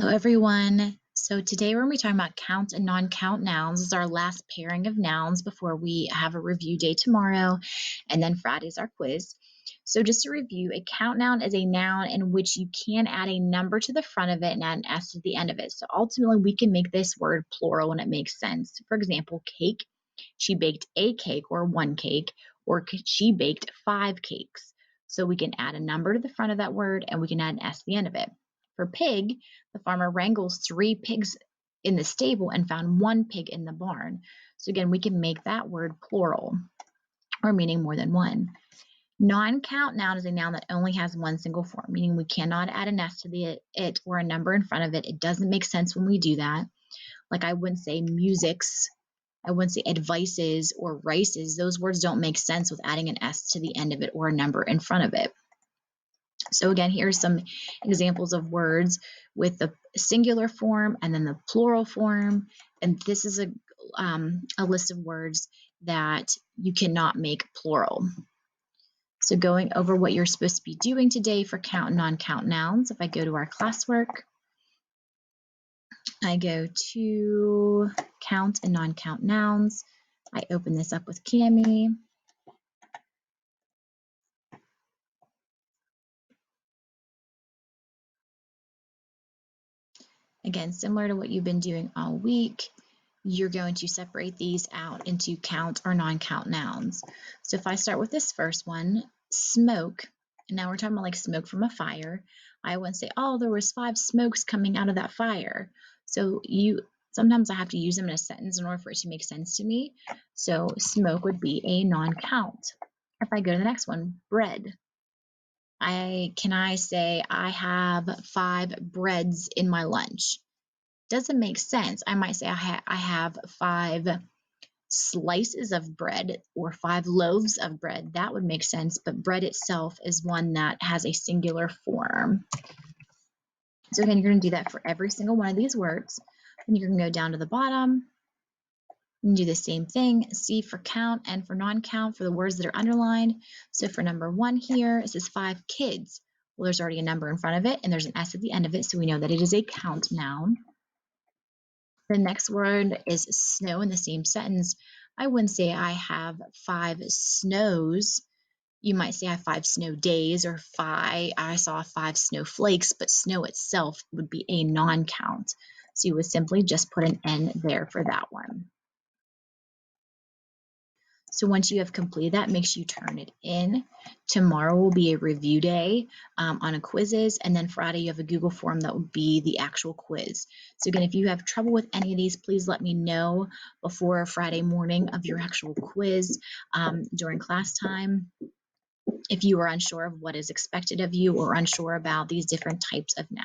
Hello, everyone. So today we're going to be talking about count and non-count nouns. This is our last pairing of nouns before we have a review day tomorrow, and then Friday's our quiz. So just to review, a count noun is a noun in which you can add a number to the front of it and add an S to the end of it. So ultimately, we can make this word plural when it makes sense. For example, cake. She baked a cake or one cake, or she baked 5 cakes. So we can add a number to the front of that word and we can add an S to the end of it. For pig, the farmer wrangles 3 pigs in the stable and found 1 pig in the barn. So again, we can make that word plural or meaning more than one. Non-count noun is a noun that only has one single form, meaning we cannot add an S to it or a number in front of it. It doesn't make sense when we do that. Like I wouldn't say musics, I wouldn't say advices or rices. Those words don't make sense with adding an S to the end of it or a number in front of it. So again, here's some examples of words with the singular form and then the plural form. And this is a list of words that you cannot make plural. So going over what you're supposed to be doing today for count and non-count nouns. If I go to our classwork, I go to count and non-count nouns. I open this up with Cami. Again, similar to what you've been doing all week, you're going to separate these out into count or non-count nouns. So if I start with this first one, smoke, and now we're talking about like smoke from a fire, I wouldn't say, oh, there was 5 smokes coming out of that fire. So sometimes I have to use them in a sentence in order for it to make sense to me. So smoke would be a non-count. If I go to the next one, bread. Can I say I have 5 breads in my lunch? Doesn't make sense. I might say I have 5 slices of bread or 5 loaves of bread. That would make sense, but bread itself is one that has a singular form. So again, you're going to do that for every single one of these words. And you're going to go down to the bottom and do the same thing. C for count and for non-count for the words that are underlined. So for number 1 here, it says 5 kids. Well, there's already a number in front of it and there's an S at the end of it, so we know that it is a count noun. The next word is snow in the same sentence. I wouldn't say I have 5 snows. You might say I have 5 snow days or I saw 5 snowflakes, but snow itself would be a non-count. So you would simply just put an N there for that one. So once you have completed that, make sure you turn it in. Tomorrow will be a review day on a quizzes, and then Friday you have a Google form that will be the actual quiz. So again, if you have trouble with any of these, please let me know before Friday morning of your actual quiz during class time. If you are unsure of what is expected of you or unsure about these different types of nouns.